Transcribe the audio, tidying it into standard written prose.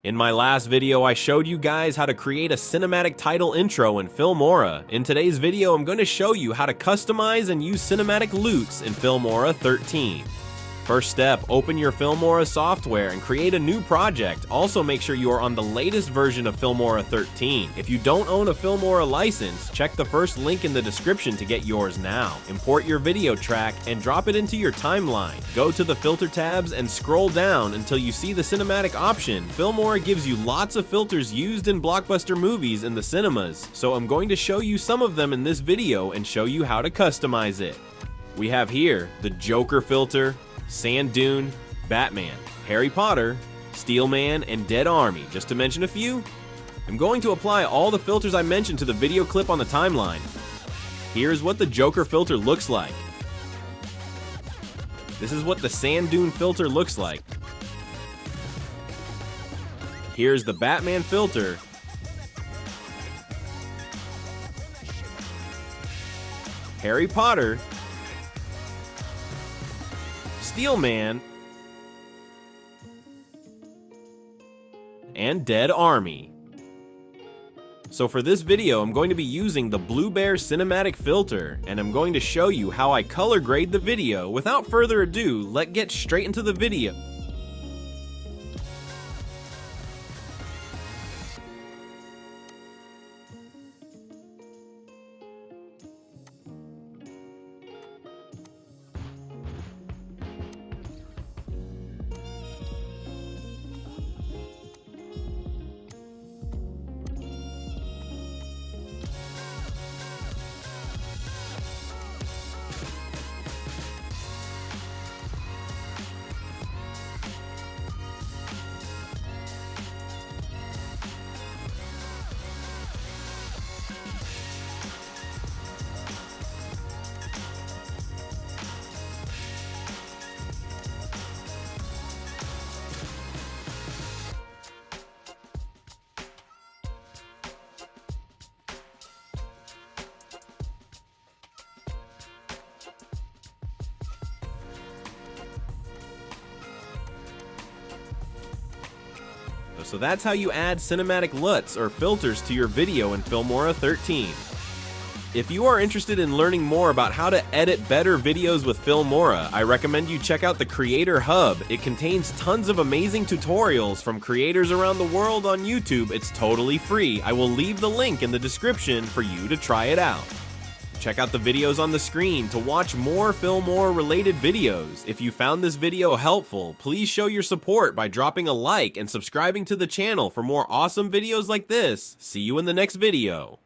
In my last video, I showed you guys how to create a cinematic title intro in Filmora. In today's video, I'm going to show you how to customize and use cinematic loots in Filmora 13. First step, open your Filmora software and create a new project. Also make sure you are on the latest version of Filmora 13. If you don't own a Filmora license, check the first link in the description to get yours now. Import your video track and drop it into your timeline. Go to the filter tabs and scroll down until you see the cinematic option. Filmora gives you lots of filters used in blockbuster movies in the cinemas, so I'm going to show you some of them in this video and show you how to customize it. We have here the Joker filter, Sand Dune, Batman, Harry Potter, Steel Man, and Dead Army, just to mention a few. I'm going to apply all the filters I mentioned to the video clip on the timeline. Here's what the Joker filter looks like. This is what the Sand Dune filter looks like. Here's the Batman filter. Harry Potter, Steel Man, and Dead Army. So for this video, I'm going to be using the Blue Bear cinematic filter, and I'm going to show you how I color grade the video. Without further ado, let's get straight into the video. So that's how you add cinematic LUTs or filters to your video in Filmora 13. If you are interested in learning more about how to edit better videos with Filmora, I recommend you check out the Creator Hub. It contains tons of amazing tutorials from creators around the world on YouTube. It's totally free. I will leave the link in the description for you to try it out. Check out the videos on the screen to watch more Filmora related videos. If you found this video helpful, please show your support by dropping a like and subscribing to the channel for more awesome videos like this. See you in the next video.